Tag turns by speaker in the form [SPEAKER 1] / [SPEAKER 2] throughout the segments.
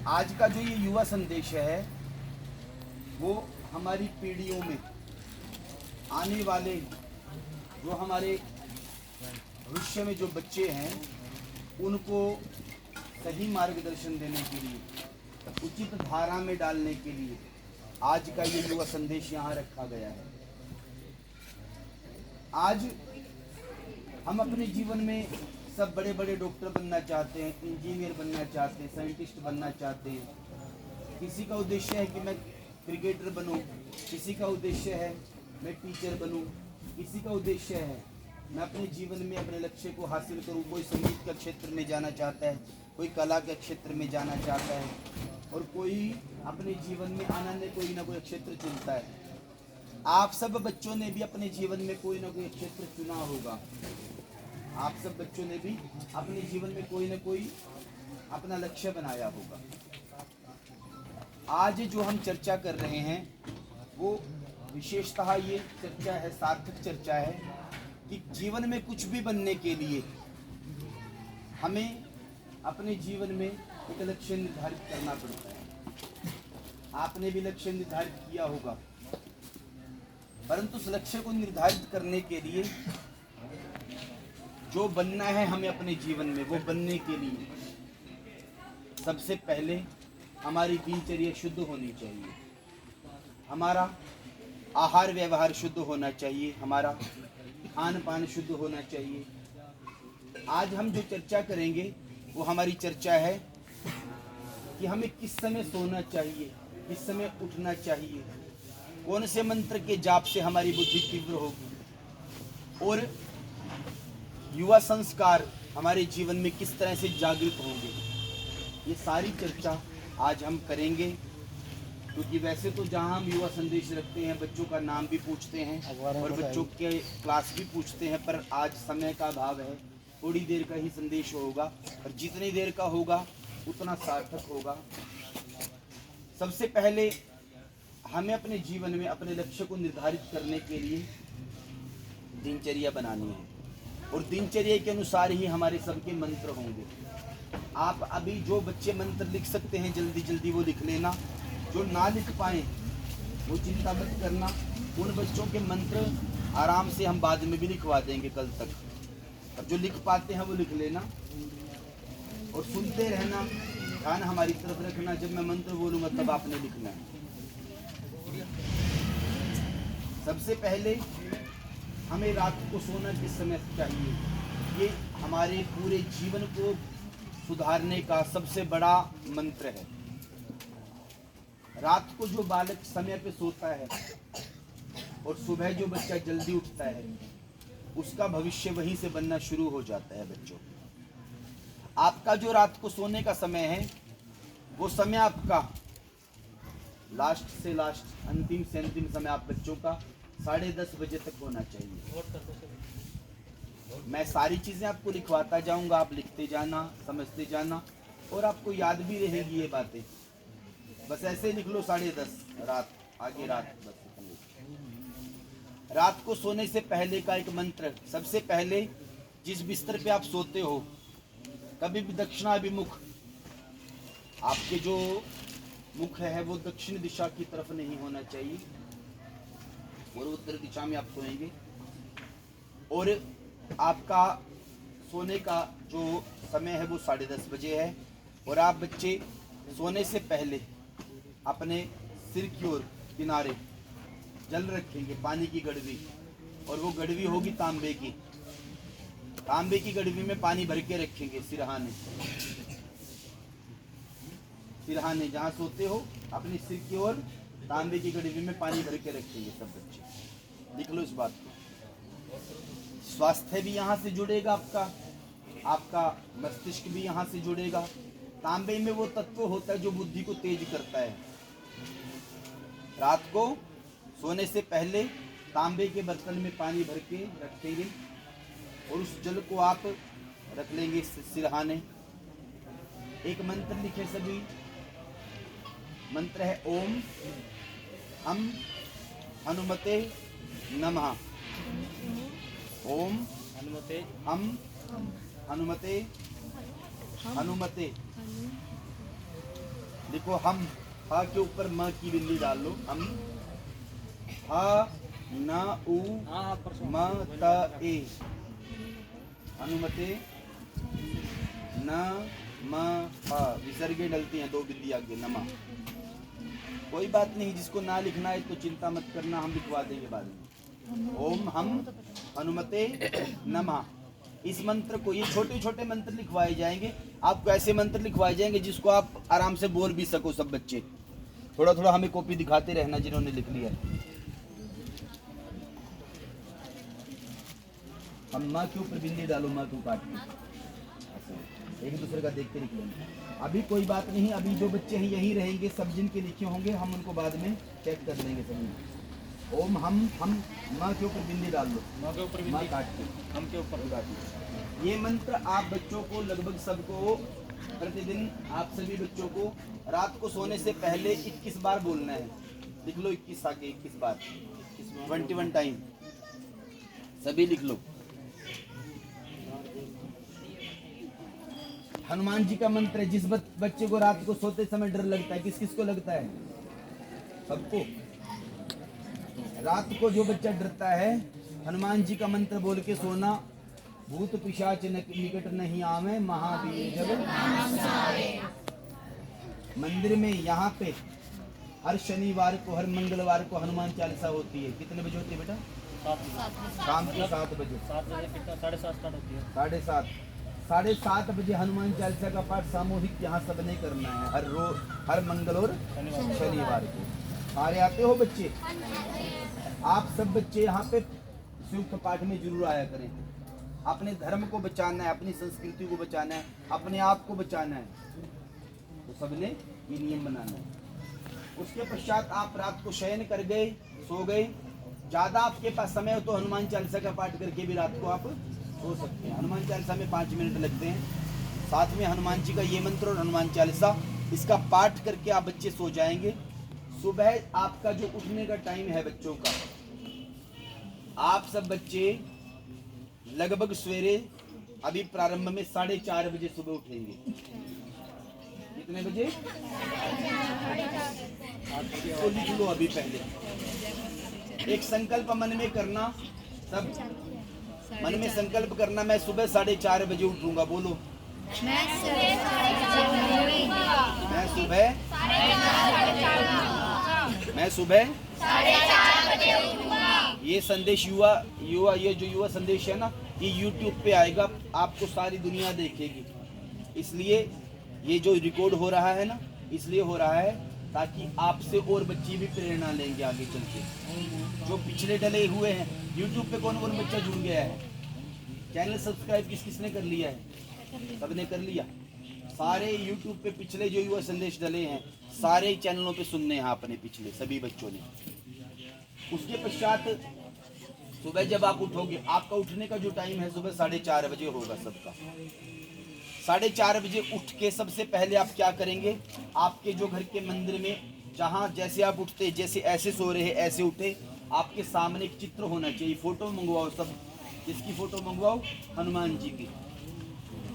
[SPEAKER 1] आज का जो ये युवा संदेश है वो हमारी पीढ़ियों में आने वाले जो हमारे भविष्य में जो बच्चे हैं उनको सही मार्गदर्शन देने के लिए, उचित धारा में डालने के लिए आज का ये युवा संदेश यहाँ रखा गया है। आज हम अपने जीवन में सब बड़े बड़े डॉक्टर बनना चाहते हैं, इंजीनियर बनना चाहते हैं, साइंटिस्ट बनना चाहते हैं। किसी का उद्देश्य है कि मैं क्रिकेटर बनूं, किसी का उद्देश्य है मैं टीचर बनूं, किसी का उद्देश्य है मैं अपने जीवन में अपने लक्ष्य को हासिल करूं। कोई संगीत के क्षेत्र में जाना चाहता है, कोई कला के क्षेत्र में जाना चाहता है और कोई अपने जीवन में आनंद कोई ना कोई क्षेत्र चुनता है। आप सब बच्चों ने भी अपने जीवन में कोई ना कोई क्षेत्र चुना होगा। आप सब बच्चों ने भी अपने जीवन में कोई ना कोई अपना लक्ष्य बनाया होगा। आज जो हम चर्चा कर रहे हैं वो विशेषतः ये चर्चा है, सार्थक चर्चा है कि जीवन में कुछ भी बनने के लिए हमें अपने जीवन में एक लक्ष्य निर्धारित करना पड़ता है। आपने भी लक्ष्य निर्धारित किया होगा, परंतु उस लक्ष्य को निर्धारित करने के लिए जो बनना है हमें अपने जीवन में, वो बनने के लिए सबसे पहले हमारी दिनचर्या शुद्ध होनी चाहिए, हमारा आहार व्यवहार शुद्ध होना चाहिए, हमारा खान पान शुद्ध होना चाहिए। आज हम जो चर्चा करेंगे वो हमारी चर्चा है कि हमें किस समय सोना चाहिए, किस समय उठना चाहिए, कौन से मंत्र के जाप से हमारी बुद्धि तीव्र होगी और युवा संस्कार हमारे जीवन में किस तरह से जागृत होंगे। ये सारी चर्चा आज हम करेंगे, क्योंकि वैसे तो जहाँ हम युवा संदेश रखते हैं बच्चों का नाम भी पूछते हैं और बच्चों के क्लास भी पूछते हैं, पर आज समय का अभाव है, थोड़ी देर का ही संदेश होगा, और जितनी देर का होगा उतना सार्थक होगा। सबसे पहले हमें अपने जीवन में अपने लक्ष्य को निर्धारित करने के लिए दिनचर्या बनानी है और दिनचर्या के अनुसार ही हमारे सबके मंत्र होंगे। आप अभी जो बच्चे मंत्र लिख सकते हैं जल्दी जल्दी वो लिख लेना, जो ना लिख पाए वो चिंता मत करना। उन बच्चों के मंत्र आराम से हम बाद में भी लिखवा देंगे कल तक, और जो लिख पाते हैं वो लिख लेना और सुनते रहना, ध्यान हमारी तरफ रखना। जब मैं मंत्र बोलूँगा तब आपने लिखना है। सबसे पहले हमें रात को सोना किस समय चाहिए, ये हमारे पूरे जीवन को सुधारने का सबसे बड़ा मंत्र है। रात को जो बालक समय पे सोता है और सुबह जो बच्चा जल्दी उठता है उसका भविष्य वहीं से बनना शुरू हो जाता है। बच्चों, आपका जो रात को सोने का समय है वो समय आपका लास्ट से लास्ट, अंतिम से अंतिम समय आप बच्चों का 10:30 बजे तक होना चाहिए। मैं सारी चीज़ें आपको लिखवाता जाऊंगा, आप लिखते जाना, समझते जाना और आपको याद भी रहेगी ये बातें। बस ऐसे लिख लो 10:30 रात, आगे रात बस। रात को सोने से पहले का एक मंत्र, सबसे पहले जिस बिस्तर पे आप सोते हो कभी भी दक्षिणाभिमुख, आपके जो मुख है वो दक्षिण दिशा की तरफ नहीं होना चाहिए और उत्तर दिशा में आप सोएंगे। और आपका सोने का जो समय है वो 10:30 बजे है। और आप बच्चे सोने से पहले अपने सिर की ओर किनारे जल रखेंगे, पानी की गड़वी, और वो गड़वी होगी तांबे की। तांबे की गड़वी में पानी भर के रखेंगे सिरहाने, सिरहाने जहाँ सोते हो अपने सिर की ओर तांबे की गड़वी में पानी भर के रखेंगे सब बच्चे। लिख लो इस बात को। स्वास्थ्य भी यहाँ से जुड़ेगा, आपका मस्तिष्क भी यहाँ से जुड़ेगा। तांबे में वो तत्व होता है जो बुद्धि को तेज करता है। रात को सोने से पहले तांबे के बर्तन में पानी भर के रखेंगे और उस जल को आप रख लेंगे सिरहाने। एक मंत्र लिखे सभी, मंत्र है ओम हम हनुमते नमः। ओम हम हनुमते देखो हम, हा के ऊपर म की बिंदी डाल लो। हम, हा न उ म त ए, अनुमते न म हा, विसर्गे डलती हैं 2 बिंदी आगे, नमा। कोई बात नहीं, जिसको ना लिखना है तो चिंता मत करना, हम लिखवा देंगे बाद में। ओम हम हनुमते नमः। इस मंत्र को, ये छोटे छोटे मंत्र लिखवाए जाएंगे आपको, ऐसे मंत्र लिखवाए जाएंगे जिसको आप आराम से बोल भी सको सब बच्चे। थोड़ा थोड़ा हमें कॉपी दिखाते रहना जिन्होंने लिख लिया। हम माँ के ऊपर बिंदी डालो, माँ को काट के एक दूसरे का देख के लिख लेंगे। अभी कोई बात नहीं, अभी जो बच्चे हैं यही रहेंगे, सब जिनके लिखे होंगे हम उनको बाद में चेक कर लेंगे सभी। ओम हम माँ के ऊपर बिंदी डाल लो, माँ के ऊपर बिंदी काट के, हम के ऊपर काट लो। ये मंत्र आप बच्चों को, लगभग सबको प्रतिदिन, आप सभी बच्चों को रात को सोने से पहले 21 बार बोलना है। लिख लो 21 आगे, 21 बार, 21 टाइम, सभी लिख लो। हनुमान जी का मंत्र है। जिस बच्चे को रात को सोते समय डर लगता है, किस किस को लगता है? सबको। रात को जो बच्चा डरता है, हनुमान जी का मंत्र बोल के सोना। भूत पिशाच निकट नहीं आवे, महावीर जब मंदिर में, यहाँ पे हर शनिवार को, हर मंगलवार को हनुमान चालीसा होती है। कितने बजे होती है बेटा? शाम को 7 बजे। 7:30 स्टार्ट होती है। 7:30 बजे हनुमान चालीसा का पाठ सामूहिक यहाँ सबने करना है, हर रोज, हर मंगल और शनिवार को। सारे आते हो बच्चे? आप सब बच्चे यहाँ पे संयुक्त पाठ में जरूर आया करें। अपने धर्म को बचाना है, अपनी संस्कृति को बचाना है, अपने आप को बचाना है, तो सबने ये नियम बनाना है। उसके पश्चात आप रात को शयन कर गए, सो गए, ज्यादा आपके पास समय हो तो हनुमान चालीसा का पाठ करके भी रात को आप सो सकते हैं। हनुमान चालीसा में 5 मिनट लगते हैं। साथ में हनुमान जी का ये मंत्र और हनुमान चालीसा, इसका पाठ करके आप बच्चे सो जाएंगे। सुबह आपका जो उठने का टाइम है बच्चों का, आप सब बच्चे लगभग सवेरे, अभी प्रारंभ में 4:30 बजे सुबह उठेंगे। कितने बजे? तो लिख लो अभी पहले। एक संकल्प मन में करना, सब मन में संकल्प करना, मैं सुबह 4:30 बजे उठूंगा। बोलो, मैं सुबह 4:30 बजे उठूंगा। ये संदेश ये जो युवा संदेश है ना, ये YouTube पे आएगा, आपको सारी दुनिया देखेगी। इसलिए ये जो रिकॉर्ड हो रहा है ना, इसलिए हो रहा है ताकि आपसे और बच्चे भी प्रेरणा लेंगे आगे चल के। जो पिछले डले हुए हैं, YouTube पे कौन कौन बच्चा जुड़ गया है? चैनल सब्सक्राइब किसने कर लिया है? सबने कर लिया। सारे YouTube पे पिछले जो युवा संदेश डले हैं, सारे चैनलों पे सुनने हैं आपने, पिछले सभी बच्चों ने। उसके पश्चात सुबह जब आप उठोगे, आपका उठने का जो टाइम है सुबह 4:30 बजे होगा सबका। 4:30 बजे उठ के सबसे पहले आप क्या करेंगे? आपके जो घर के मंदिर में, जहाँ जैसे आप उठते, जैसे ऐसे सो रहे ऐसे उठे, आपके सामने एक चित्र होना चाहिए। फोटो मंगवाओ सब। किसकी फोटो मंगवाओ? हनुमान जी की।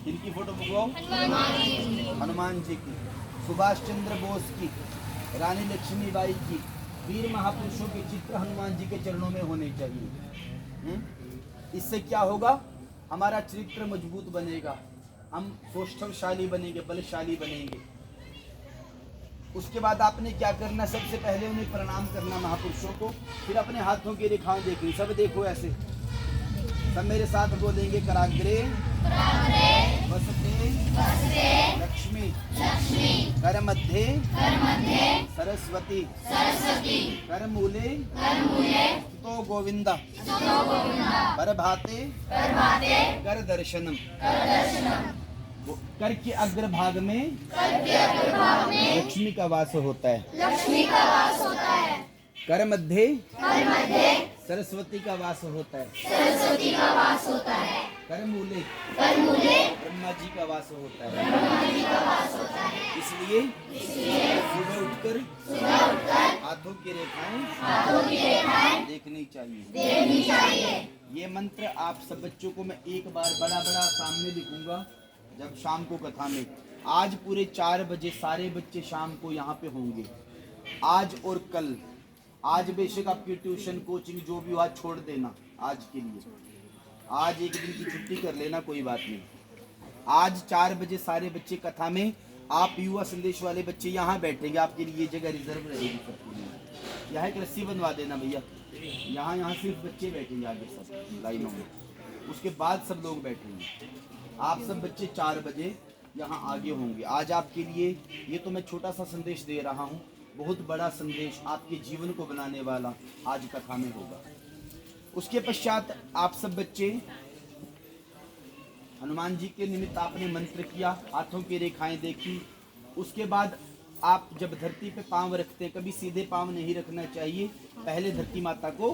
[SPEAKER 1] किनकी फोटो मंगवाओ? हनुमान जी की, सुभाष चंद्र बोस की, रानी लक्ष्मीबाई की, वीर महापुरुषों के चित्र हनुमान जी के चरणों में होने चाहिए। इससे क्या होगा? हमारा चरित्र मजबूत बनेगा, हम सौष्ठवशाली बनेंगे, बलशाली बनेंगे। उसके बाद आपने क्या करना? सबसे पहले उन्हें प्रणाम करना, महापुरुषों को। फिर अपने हाथों की रेखाएं देखनी। सब देखो ऐसे, सब मेरे साथ बोलेंगे। कराग्रे वसते लक्ष्मी, कर मध्ये सरस्वती, कर मूले तो गोविंदा, पर भाते कर दर्शनम। कर के अग्रभाग में लक्ष्मी का वास होता है। कर मध्य सरस्वती का वास होता है। कर मूले ब्रह्मा जी का वास होता है। इसलिए सुबह उठकर हाथों की रेखाएं देखनी चाहिए। ये मंत्र आप सब बच्चों को मैं एक बार बड़ा सामने लिखूंगा जब शाम को कथा में, आज पूरे 4 बजे सारे बच्चे शाम को यहाँ पे होंगे, आज और कल। आज बेशक आपकी ट्यूशन कोचिंग जो भी हो आज छोड़ देना, आज के लिए आज एक दिन की छुट्टी कर लेना, कोई बात नहीं। आज 4 बजे सारे बच्चे कथा में, आप युवा संदेश वाले बच्चे यहाँ बैठेंगे, आपके लिए जगह रिजर्व रहेगी सबके लिए। यहाँ एक रस्सी बनवा देना भैया, यहाँ सिर्फ बच्चे बैठेंगे आगे सब लाइनों में, उसके बाद सब लोग बैठेंगे। आप सब बच्चे 4 बजे यहाँ आगे होंगे। आज आपके लिए ये तो मैं छोटा सा संदेश दे रहा हूँ, बहुत बड़ा संदेश आपके जीवन को बनाने वाला आज कथा में होगा। उसके पश्चात आप सब बच्चे हनुमान जी के निमित्त आपने मंत्र किया, हाथों की रेखाएं देखी। उसके बाद आप जब धरती पे पांव रखते हैं, कभी सीधे पांव नहीं रखना चाहिए, पहले धरती माता को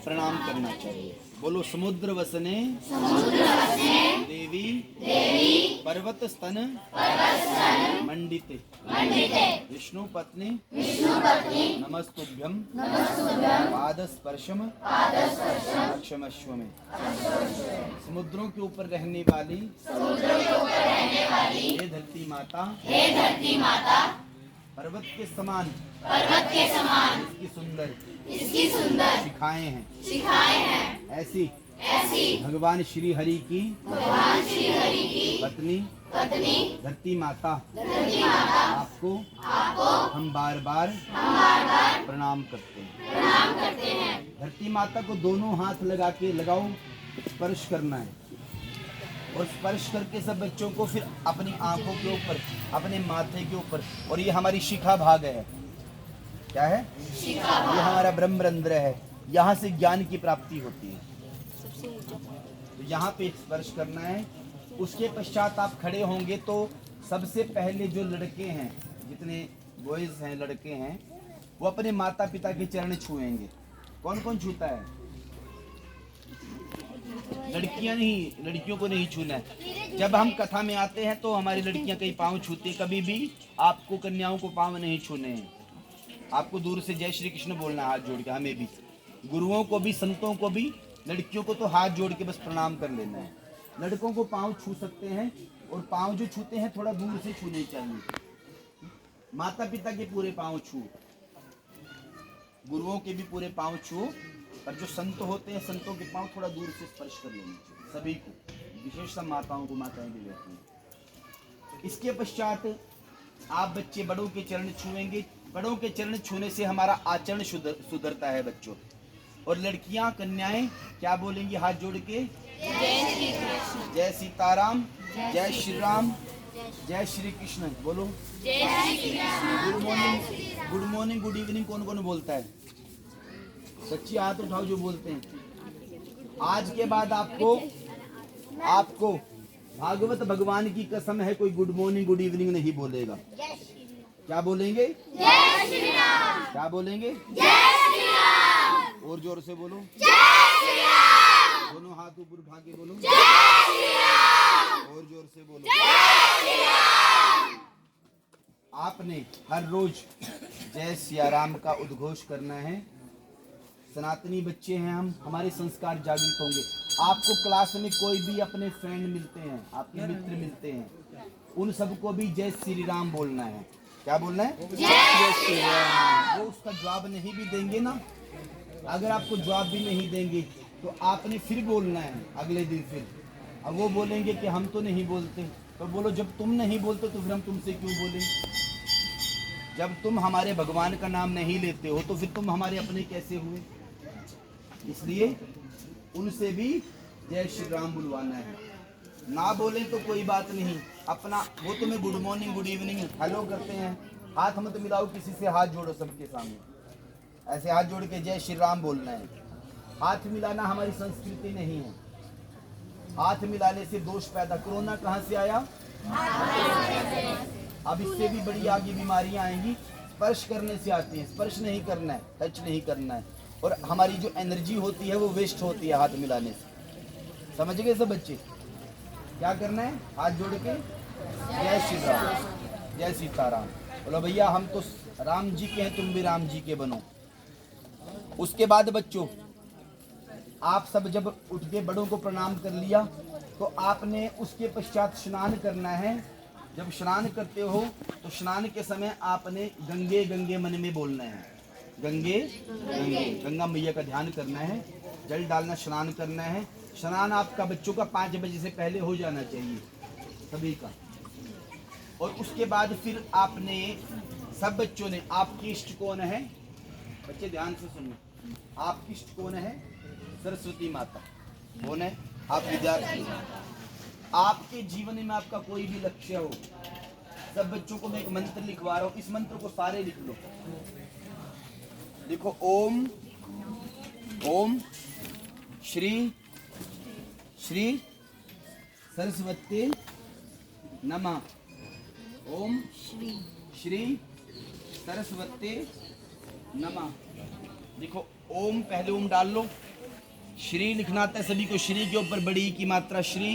[SPEAKER 1] प्रणाम करना चाहिए। बोलो समुद्र वसने देवी पर्वत स्तन मंडिते विष्णु पत्नी नमस्तुभ्यं पाद स्पर्शम क्षमस्व में। समुद्रों के ऊपर रहने वाली हे धरती माता पर्वत के समान इसकी सुंदर शिखाएं हैं। ऐसी भगवान श्री हरि की पत्नी धरती माता आपको हम बार बार प्रणाम करते हैं। धरती माता को दोनों हाथ लगा के लगाओ, स्पर्श करना है, और स्पर्श करके सब बच्चों को फिर अपनी आंखों के ऊपर, अपने माथे के ऊपर, और ये हमारी शिखा भाग है। क्या है? ये हमारा ब्रह्मरंध्र है, यहाँ से ज्ञान की प्राप्ति होती है। तो यहाँ पे स्पर्श करना है। उसके पश्चात आप खड़े होंगे तो सबसे पहले जो लड़के हैं, जितने बॉयज हैं, लड़के हैं, वो अपने माता पिता के चरण छुएंगे। कौन कौन छूता है? लड़कियां नहीं, लड़कियों को नहीं छूना है। जब हम कथा में आते हैं तो हमारी लड़कियां कई पांव छूती हैं, कभी भी आपको कन्याओं को पांव नहीं छूने हैं। आपको दूर से जय श्री कृष्ण बोलना है, हाथ जोड़ के। हमें भी, गुरुओं को भी, संतों को भी, लड़कियों को तो हाथ जोड़ के बस प्रणाम कर लेना है। लड़कों को पांव छू सकते हैं, और पांव जो छूते हैं थोड़ा दूर से छूने चाहिए। माता पिता के पूरे पांव छू, गुरुओं के भी पूरे पांव छू, पर जो संत होते हैं, संतों के पांव थोड़ा दूर से स्पर्श कर लेना चाहिए सभी को, विशेषतः माताओं को, माताएं भी रहती हैं। इसके पश्चात आप बच्चे बड़ों के चरण छुएंगे। बड़ों के चरण छूने से हमारा आचरण सुधरता है बच्चों। और लड़कियां, कन्याएं क्या बोलेंगी हाथ जोड़ के? जय सीताराम, जय श्री राम, जय श्री कृष्ण। बोलो good morning, good morning, good evening कौन कौन बोलता है? सच्ची हाथ उठाओ जो बोलते हैं। आज के बाद आपको भागवत भगवान की कसम है, कोई गुड मॉर्निंग गुड इवनिंग नहीं बोलेगा। क्या बोलेंगे? जय श्री राम। क्या बोलेंगे? जय श्री राम। और जोर से बोलो, जय श्री राम। दोनों हाथ ऊपर उठा के बोलो, जय श्री राम। और जोर से बोलो, जय श्री राम। आपने हर रोज जय सिया राम का उद्घोष करना है। सनातनी बच्चे हैं हम, हमारे संस्कार जागृत होंगे। आपको क्लास में कोई भी अपने फ्रेंड मिलते हैं, आपके मित्र मिलते हैं, उन सबको भी जय श्री राम बोलना है। क्या बोलना है? जय श्री राम। वो उसका जवाब नहीं भी देंगे ना, अगर आपको जवाब भी नहीं देंगे तो आपने फिर बोलना है अगले दिन फिर। अब वो बोलेंगे कि हम तो नहीं बोलते, तो बोलो जब तुम नहीं बोलते तो फिर हम तुमसे क्यों बोलें? जब तुम हमारे भगवान का नाम नहीं लेते हो तो फिर तुम हमारे अपने कैसे हुए? इसलिए उनसे भी जय श्री राम बुलवाना है। ना बोले तो कोई बात नहीं, अपना वो तुम्हें good morning good evening hello करते हैं, हाथ मत मिलाओ किसी से, हाथ जोड़ो सबके सामने, ऐसे हाथ जोड़ के जय श्री राम बोलना है। हाथ मिलाना हमारी संस्कृति नहीं है। हाथ मिलाने से दोष पैदा। कोरोना कहाँ से आया? अब इससे भी बड़ी आगे बीमारियां आएंगी, स्पर्श करने से आती है। स्पर्श नहीं करना है, टच नहीं करना है, और हमारी जो एनर्जी होती है वो वेस्ट होती है हाथ मिलाने से। समझ गए सब बच्चे? क्या करना है? हाथ जोड़ के जय श्री राम, जय सीताराम। बोलो भैया हम तो राम जी के हैं, तुम भी राम जी के बनो। उसके बाद बच्चों, आप सब जब उठ के बड़ों को प्रणाम कर लिया तो आपने उसके पश्चात स्नान करना है। जब स्नान करते हो तो स्नान के समय आपने गंगे गंगे मन में बोलना है। गंगे गंगे, गंगा मैया का ध्यान करना है, जल डालना, स्नान करना है। स्नान आपका बच्चों का 5 बजे से पहले हो जाना चाहिए सभी का। और उसके बाद फिर आपने सब बच्चों ने, आपकी इष्ट कौन है बच्चे, ध्यान से सुनना, आपकी इष्ट कौन है? सरस्वती माता। कौन है? आप विद्यार्थी। आपके जीवन में आपका कोई भी लक्ष्य हो, सब बच्चों को मैं एक मंत्र लिखवा रहा हूं, इस मंत्र को सारे लिख लो। लिखो ओम ओम श्री श्री सरस्वती नमः। ओम श्री सरस्वती नमः। लिखो ओम, पहले ओम डाल लो। श्री लिखना आता है सभी को, श्री के ऊपर बड़ी की मात्रा श्री,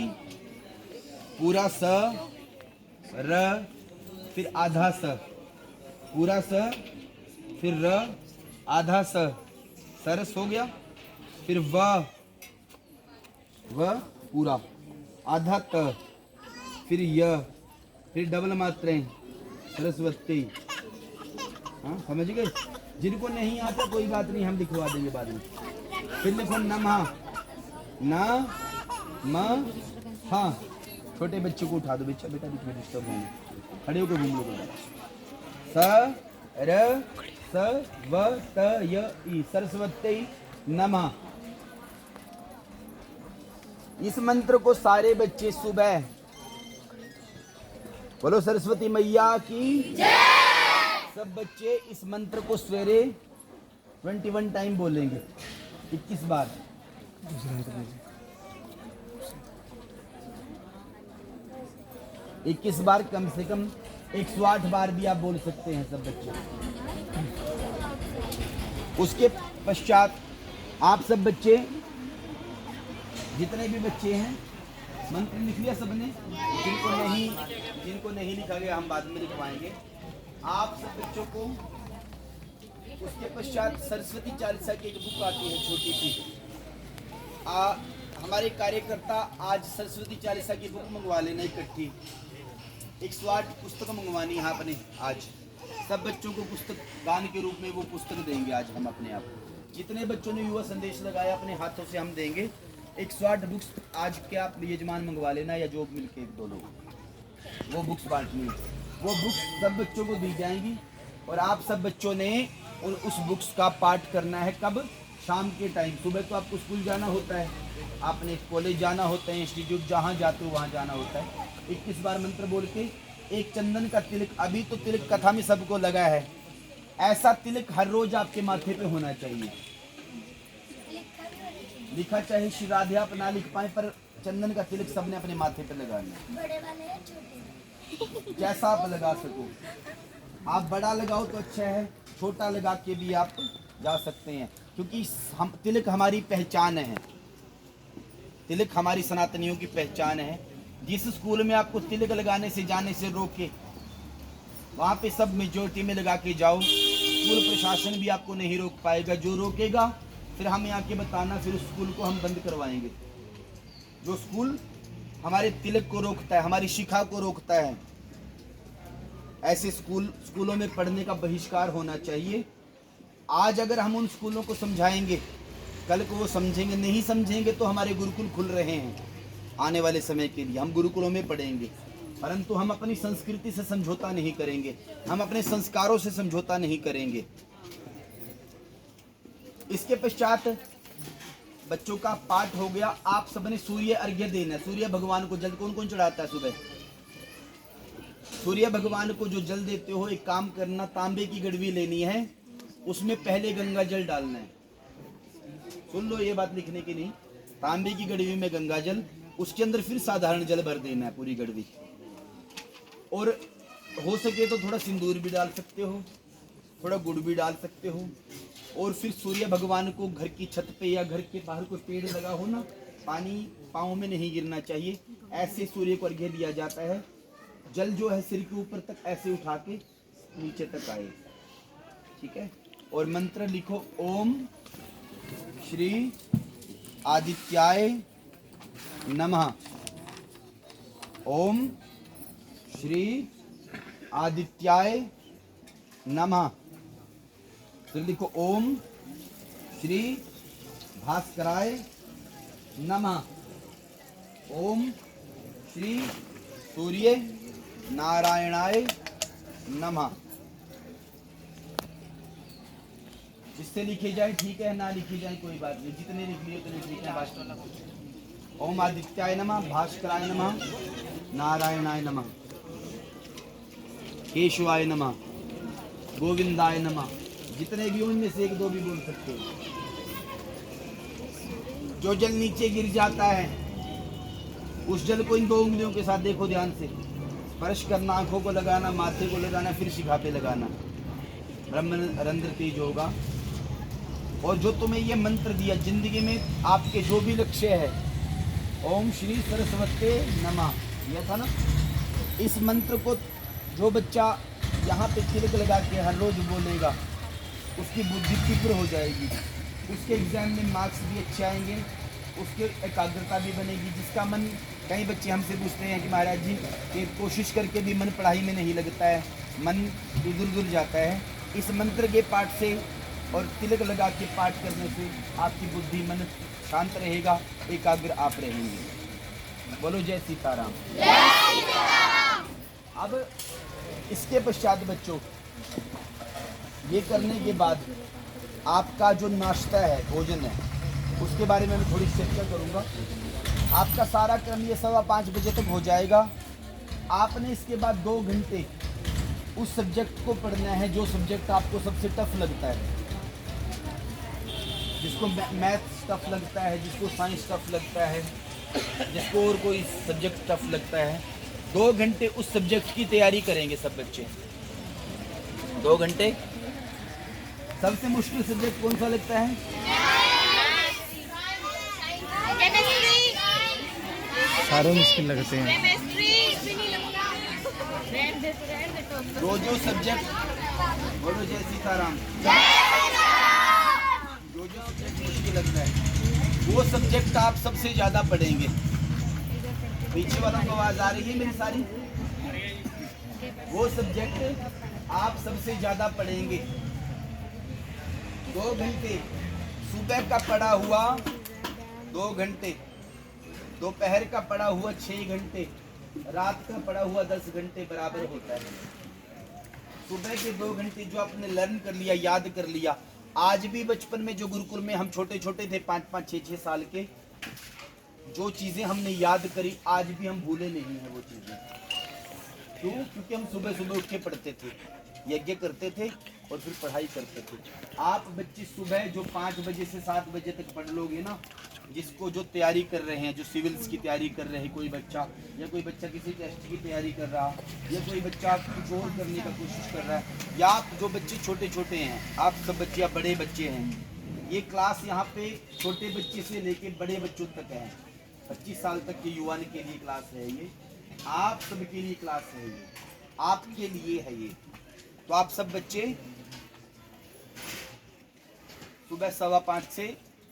[SPEAKER 1] पूरा स, र, फिर आधा स, पूरा स, फिर र, आधा स, सरस हो गया। फिर व पूरा, आधा त, फिर य, फिर डबल मात्राएं सरस्वती। हाँ समझ गए? जिनको नहीं आता कोई बात नहीं, हम लिखवा देंगे बाद में। फिर लिखो नमः, न म हाँ। छोटे बच्चे को उठा दो, बेटा बेटा बीच में डिस्टर्ब होंगे, खड़े होकर घूम लो बेटा। स र स व त य ई, सरस्वती नमः। इस मंत्र को सारे बच्चे सुबह बोलो सरस्वती मैया की जय। सब बच्चे इस मंत्र को सवेरे 21 टाइम बोलेंगे, 21 बार। 21 बार, कम से कम 108 बार भी आप बोल सकते हैं सब बच्चे। उसके पश्चात आप सब बच्चे, जितने भी बच्चे हैं, मंत्र लिख लिया सबने? जिनको नहीं लिखा गया हम बाद में लिखवाएंगे। आप सब बच्चों को उसके पश्चात सरस्वती चालीसा की एक बुक आती है छोटी सी। हमारे कार्यकर्ता आज सरस्वती चालीसा की बुक मंगवा लेना इकट्ठी। 108 पुस्तक मंगवानी है आपने आज। सब बच्चों को पुस्तक दान के रूप में वो पुस्तक देंगे आज हम अपने आप। जितने बच्चों ने युवा संदेश लगाया अपने हाथों से हम देंगे 108 बुक्स आज के आप यजमान मंगवा लेना, या जो मिलके 1-2 लोग वो बुक्स बांटनी है। वो बुक्स सब बच्चों को दी जाएंगी और आप सब बच्चों ने उस बुक्स का पाठ करना है। कब? शाम के टाइम। सुबह तो आपको स्कूल जाना होता है, आपने कॉलेज जाना होता है, इंस्टीट्यूट जहाँ जाते हो वहाँ जाना होता है। 21 बार मंत्र बोल के एक चंदन का तिलक, अभी तो तिलक कथा में सबको लगा है, ऐसा तिलक हर रोज आपके माथे पे होना चाहिए। लिखा चाहे श्री राधे आप ना लिख पाए, पर चंदन का तिलक सबने अपने माथे पे लगाना। बड़े वाले या छोटे? जैसा आप लगा सको। आप बड़ा लगाओ तो अच्छा है, छोटा लगा के भी आप जा सकते हैं, क्योंकि हम तिलक हमारी पहचान है। तिलक हमारी सनातनियों की पहचान है। जिस स्कूल में आपको तिलक लगाने से जाने से रोके, वहाँ पे सब मेजोरिटी में लगा के जाओ। स्कूल प्रशासन भी आपको नहीं रोक पाएगा। जो रोकेगा फिर हमें आके बताना, फिर उस स्कूल को हम बंद करवाएंगे। जो स्कूल हमारे तिलक को रोकता है, हमारी शिक्षा को रोकता है, ऐसे स्कूलों में पढ़ने का बहिष्कार होना चाहिए। आज अगर हम उन स्कूलों को समझाएंगे, कल को वो समझेंगे। नहीं समझेंगे तो हमारे गुरुकुल खुल रहे हैं आने वाले समय के लिए, हम गुरुकुलों में पढ़ेंगे। परंतु हम अपनी संस्कृति से समझौता नहीं करेंगे, हम अपने संस्कारों से समझौता नहीं करेंगे। इसके पश्चात बच्चों का पाठ हो गया। आप सबने सूर्य अर्घ्य देना है। सूर्य भगवान को जल कौन कौन चढ़ाता है सुबह? सूर्य भगवान को जो जल देते हो, एक काम करना, तांबे की गड़वी लेनी है, उसमें पहले गंगा जल डालना है। सुन लो ये बात लिखने की नहीं। तांबे की गड़वी में गंगा जल, उसके अंदर फिर साधारण जल भर देना है पूरी गड़वी। और हो सके तो थोड़ा सिंदूर भी डाल सकते हो, थोड़ा गुड़ भी डाल सकते हो। और फिर सूर्य भगवान को घर की छत पे या घर के बाहर कोई पेड़ लगा हो ना, पानी पाँव में नहीं गिरना चाहिए, ऐसे सूर्य को अर्घ्य दिया जाता है। जल जो है सिर के ऊपर तक ऐसे उठा के नीचे तक आए, ठीक है। और मंत्र लिखो, ओम श्री आदित्याय नमः। ओम श्री आदित्याय नमः। फिर लिखो ओम श्री भास्कराय नमः। ओम श्री सूर्य नारायणाय नमः। जिससे लिखे जाए ठीक है, ना लिखी जाए कोई बात नहीं, जितने लिख लिए उतने ठीक है। ओम आदित्याय नमः, भास्कराय नमः, नारायणाय नमः, केशवाय नमः, गोविंदाय नमः। जितने भी उनमें से एक दो भी बोल सकते हो। जो जल नीचे गिर जाता है उस जल को इन दो उंगलियों के साथ देखो ध्यान से, स्पर्श करना, आंखों को लगाना, माथे को लगाना, फिर शिखा पे लगाना। ब्रह्म रंध्र तेज होगा। और जो तुम्हें ये मंत्र दिया, जिंदगी में आपके जो भी लक्ष्य है, ओम श्री सरस्वती नमः, यह था ना। इस मंत्र को जो बच्चा यहाँ पे तिलक लगा के हर रोज बोलेगा, उसकी बुद्धि तीव्र हो जाएगी, उसके एग्जाम में मार्क्स भी अच्छे आएंगे, उसकी एकाग्रता भी बनेगी। जिसका मन, कई बच्चे हमसे पूछते हैं कि महाराज जी कि कोशिश करके भी मन पढ़ाई में नहीं लगता है, मन इधर उधर जाता है। इस मंत्र के पाठ से और तिलक लगा के पाठ करने से आपकी बुद्धि, मन शांत रहेगा, एकाग्र आप रहेंगे। बोलो जय सीताराम। अब इसके पश्चात बच्चों, ये करने के बाद आपका जो नाश्ता है, भोजन है, उसके बारे में मैं थोड़ी चर्चा करूंगा। आपका सारा क्रम ये 5:15 बजे तक हो जाएगा। आपने इसके बाद 2 घंटे उस सब्जेक्ट को पढ़ना है जो सब्जेक्ट आपको सबसे टफ लगता है। जिसको मैथ्स टफ लगता है, जिसको साइंस टफ लगता है, जिसको और कोई सब्जेक्ट टफ लगता है, 2 घंटे उस सब्जेक्ट की तैयारी करेंगे सब बच्चे। 2 घंटे। सबसे मुश्किल सब्जेक्ट कौन सा लगता है?
[SPEAKER 2] सारे मुश्किल लगते हैं।
[SPEAKER 1] जो सब्जेक्ट, बोलो जय सीताराम, जो सब्जेक्ट मुश्किल लगता है वो सब्जेक्ट आप सबसे ज्यादा पढ़ेंगे। पीछे वालों को आवाज आ रही है मेरी सारी? वो सब्जेक्ट आप सबसे ज्यादा पढ़ेंगे। 2 घंटे सुबह का पढ़ा हुआ 2 घंटे, दोपहर का पढ़ा हुआ 6 घंटे, रात का पढ़ा हुआ 10 घंटे बराबर होता है। सुबह के 2 घंटे जो आपने लर्न कर लिया, याद कर लिया। आज भी बचपन में जो गुरुकुल में हम छोटे छोटे थे, 5-5, 6-6 साल के, जो चीजें हमने याद करी आज भी हम भूले नहीं है वो चीजें। क्यों? क्योंकि हम सुबह सुबह उठ के पढ़ते थे, यज्ञ करते थे और फिर पढ़ाई करते थे। आप बच्चे सुबह जो 5 बजे से 7 बजे तक पढ़ लोगे ना, जिसको जो तैयारी कर रहे हैं, जो सिविल्स की तैयारी कर रहे हैं कोई बच्चा, या कोई बच्चा किसी टेस्ट की तैयारी कर रहा, या कोई बच्चा कुछ और करने का कोशिश कर रहा है, या आप जो बच्चे छोटे छोटे हैं, आप सब बच्चे या बड़े बच्चे हैं, ये क्लास यहाँ पे छोटे बच्चे से लेके बड़े बच्चों तक है। 25 साल तक के युवा के लिए क्लास है ये, आप सबके लिए क्लास है ये, आपके लिए है ये। तो आप सब बच्चे सुबह 5:15 से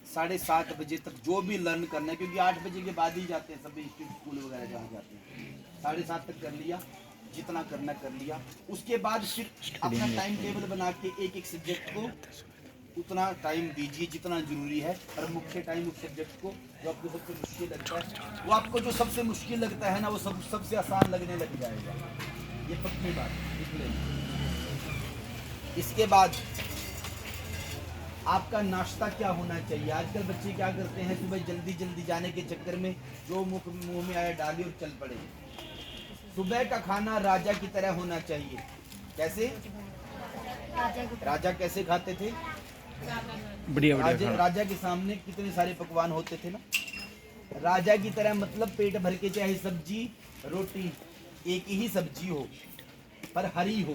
[SPEAKER 1] 7:30 बजे तक जो भी लर्न करना है, क्योंकि 8 बजे के बाद ही जाते हैं सभी स्कूल वगैरह जहाँ जाते हैं, 7:30 तक कर लिया, जितना करना कर लिया। उसके बाद फिर अपना टाइम टेबल बना के एक एक सब्जेक्ट को उतना टाइम दीजिए जितना जरूरी है, और मुख्य टाइम उस सब्जेक्ट को जो आपको सबसे मुश्किल लगता है, वो आपको जो सबसे मुश्किल लगता है ना, वो सबसे आसान लगने लग जाएगा। ये पक्की बात है। इसके बाद आपका नाश्ता क्या होना चाहिए? आजकल बच्चे क्या करते हैं, सुबह जल्दी जल्दी जाने के चक्कर में जो मुंह में आया डाली और चल पड़े। सुबह का खाना राजा की तरह होना चाहिए। कैसे? राजा कैसे खाते थे?
[SPEAKER 2] बढ़िया
[SPEAKER 1] राजा के सामने कितने सारे पकवान होते थे ना। राजा की तरह मतलब पेट भर के, चाहे सब्जी रोटी एक ही सब्जी हो पर हरी हो,